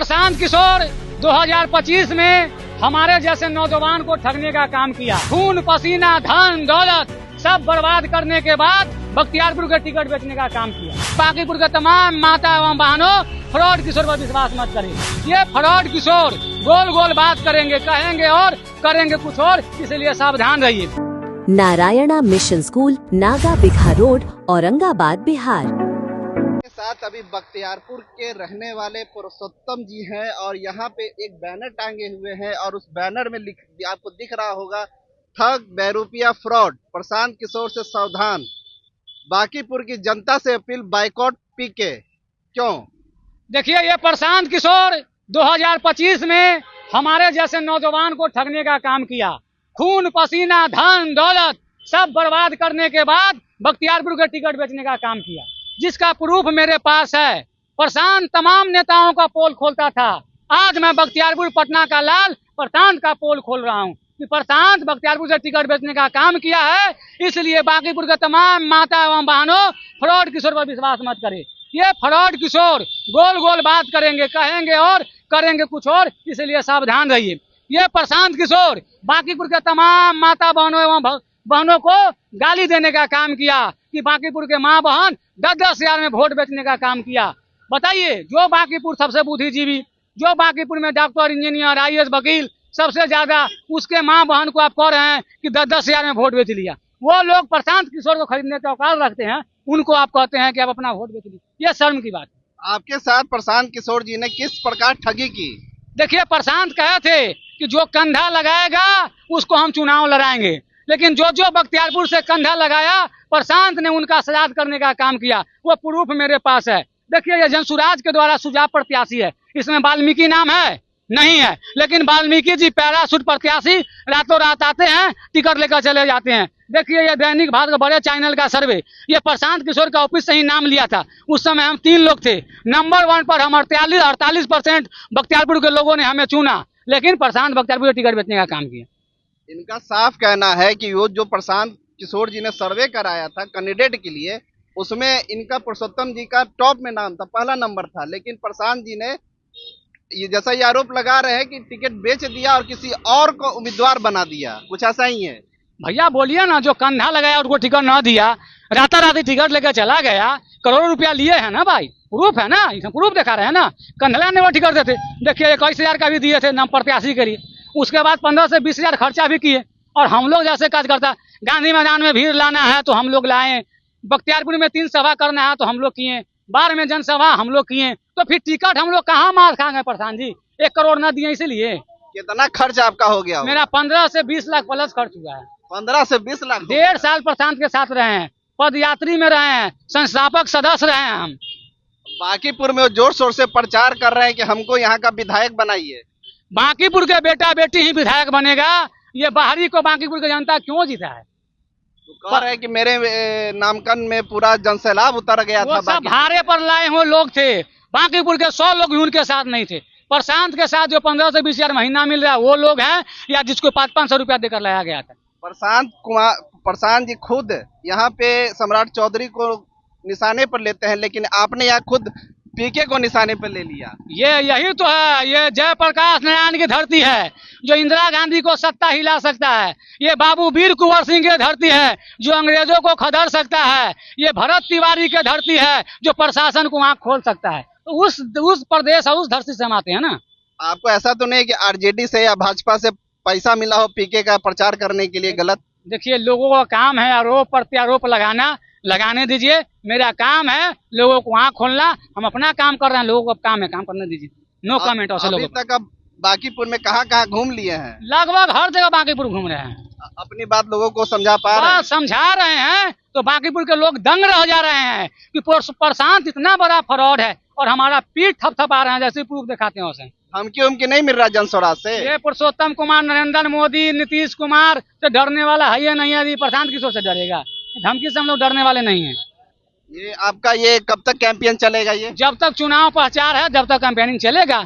प्रशांत किशोर 2025 में हमारे जैसे नौजवान को ठगने का काम किया। खून पसीना धन दौलत सब बर्बाद करने के बाद बख्तियारपुर के टिकट बेचने का काम किया। बांकीपुर के तमाम माता एवं बहनों, फ्रॉड किशोर पर विश्वास मत करें। ये फ्रॉड किशोर गोल गोल बात करेंगे, कहेंगे और करेंगे कुछ और, इसलिए सावधान रहिए। Narayana mission school, Naga bigha road, Aurangabad, Bihar. के साथ अभी बख्तियारपुर के रहने वाले पुरुषोत्तम जी हैं और यहाँ पे एक बैनर टांगे हुए हैं और उस बैनर में आपको दिख रहा होगा, ठग बेरुपया फ्रॉड, प्रशांत किशोर से सावधान, बांकीपुर की जनता से अपील, बाइकॉट पीके। क्यों? देखिए, ये प्रशांत किशोर 2025 में हमारे जैसे नौजवान को ठगने का काम किया। खून पसीना धन दौलत सब बर्बाद करने के बाद बख्तियारपुर के टिकट बेचने का काम किया, जिसका प्रूफ मेरे पास है। प्रशांत तमाम नेताओं का पोल खोलता था। आज मैं बख्तियारपुर पटना का लाल प्रशांत का पोल खोल रहा हूँ कि प्रशांत बख्तियारपुर से टिकट बेचने का काम किया है, इसलिए बांकीपुर के तमाम माता एवं बहनों, फ्रॉड किशोर पर विश्वास मत करें। ये फ्रॉड किशोर गोल गोल बात करेंगे, कहेंगे और करेंगे कुछ और, इसलिए सावधान रहिए। ये प्रशांत किशोर बांकीपुर के तमाम माता बहनों एवं बहनों को गाली देने का काम किया कि बांकीपुर के माँ बहन 10-10 हजार में वोट बेचने का काम किया। बताइए, जो बांकीपुर सबसे बुद्धिजीवी, जो बांकीपुर में डॉक्टर, इंजीनियर, IAS, वकील सबसे ज्यादा, उसके माँ बहन को आप कह रहे हैं कि 10-10 हजार में वोट बेच लिया। वो लोग प्रशांत किशोर को खरीदने का औकात रखते हैं, उनको आप कहते हैं कि आप अपना वोट बेच लीजिए। ये शर्म की बात है। आपके साथ प्रशांत किशोर जी ने किस प्रकार ठगी की? देखिए, प्रशांत कहे थे कि जो कंधा लगाएगा उसको हम चुनाव लड़ाएंगे, लेकिन जो बख्तियारपुर से कंधा लगाया, प्रशांत ने उनका सजाद करने का काम किया। वो प्रूफ मेरे पास है। देखिए, ये जनसुराज के द्वारा सुझाव प्रत्याशी है, इसमें वाल्मीकि नाम है नहीं है, लेकिन वाल्मीकि जी पैराशूट प्रत्याशी रातों रात आते हैं, टिकट लेकर चले जाते हैं। देखिए, ये दैनिक भारत बड़े चैनल का सर्वे, ये प्रशांत किशोर का ऑफिस से ही नाम लिया था। उस समय हम 3 लोग थे, नंबर 1 पर हम 48% बख्तियारपुर के लोगों ने हमें चुना, लेकिन प्रशांत बख्तियारपुर के टिकट बेचने का काम किया। इनका साफ कहना है कि वो जो प्रशांत किशोर जी ने सर्वे कराया था कैंडिडेट के लिए, उसमें इनका पुरुषोत्तम जी का टॉप में नाम था, पहला नंबर था, लेकिन प्रशांत जी ने ये जैसा ये आरोप लगा रहे हैं कि टिकट बेच दिया और किसी और को उम्मीदवार बना दिया। कुछ ऐसा ही है? भैया बोलिए ना, जो कंधा लगाया उसको टिकट ना दिया, राताराती टिकट लेकर चला गया, करोड़ों रुपया लिए है ना भाई, प्रूफ है ना, इसमें प्रूफ दिखा रहे हैं ना। कंधला ने वो टिकट देते, देखिए 21 हजार का भी दिए थे नाम प्रत्याशी के लिए, उसके बाद 15 से 20 हजार खर्चा भी किए। और हम लोग जैसे कार्यकर्ता, गांधी मैदान में भीड़ लाना है तो हम लोग लाए, बख्तियारपुर में 3 सभा करना है तो हम लोग किए, बाढ़ में जनसभा हम लोग किए, तो फिर टिकट हम लोग कहाँ मार खाएंगे प्रशांत जी? 1 करोड़ न दिए इसलिए। कितना खर्च आपका हो गया? मेरा 15 से 20 लाख प्लस खर्च हुआ है। 15 से 20 लाख? 1.5 साल प्रशांत के साथ रहे हैं, पदयात्री में रहे हैं, संस्थापक सदस्य रहे हैं हम। बांकीपुर में जोर शोर से प्रचार कर रहे हैं कि हमको यहाँ का विधायक बनाइए। बांकीपुर के बेटा बेटी ही विधायक बनेगा, ये बाहरी को बांकीपुर की जनता क्यों जीता है? तो कह रहे हैं कि मेरे नामांकन में पूरा जनसैलाब उतर गया था। सब भाड़े पर लाए हुए लोग थे, बांकीपुर के 100 लोग भी उनके साथ नहीं थे। प्रशांत के साथ जो 15 से 20 हजार महीना मिल रहा है वो लोग हैं, या जिसको 500-500 रुपया देकर लाया गया था। प्रशांत जी खुद यहाँ पे सम्राट चौधरी को निशाने पर लेते हैं, लेकिन आपने यहाँ खुद पीके को निशाने पर ले लिया। यही तो है, ये जयप्रकाश नारायण की धरती है जो इंदिरा गांधी को सत्ता हिला सकता है। ये बाबू वीर कुंवर सिंह की धरती है जो अंग्रेजों को खदेड़ सकता है। ये भरत तिवारी की धरती है जो प्रशासन को आंख खोल सकता है। तो उस प्रदेश और उस धरती से हम आते हैं ना। आपको ऐसा तो नहीं कि RJD से या भाजपा से पैसा मिला हो पीके का प्रचार करने के लिए? गलत। देखिए, लोगों का काम है आरोप प्रत्यारोप लगाने दीजिए। मेरा काम है लोगों को आँख खोलना, हम अपना काम कर रहे हैं, लोगों का काम है काम करने दीजिए। No comment. अभी तक अब बांकीपुर में कहाँ घूम लिए हैं? लगभग हर जगह बांकीपुर घूम रहे हैं। अपनी बात लोगों को समझा पा रहे हैं? समझा रहे हैं, तो बांकीपुर के लोग दंग रह जा रहे हैं कि प्रशांत इतना बड़ा फ्रॉड है और हमारा पीठ थपथपा रहे हैं, जैसे प्रूफ दिखाते हैं उसे। धमकी नहीं मिल रहा जनसुराज से? ये पुरुषोत्तम कुमार, नरेंद्र मोदी, नीतीश कुमार से डरने वाला है ये नहीं है। प्रशांत किशोर से डरेगा? धमकी से हम लोग डरने वाले नहीं है। ये आपका ये कब तक कैंपेन चलेगा? ये जब तक चुनाव प्रचार है, जब तक कैंपेनिंग चलेगा।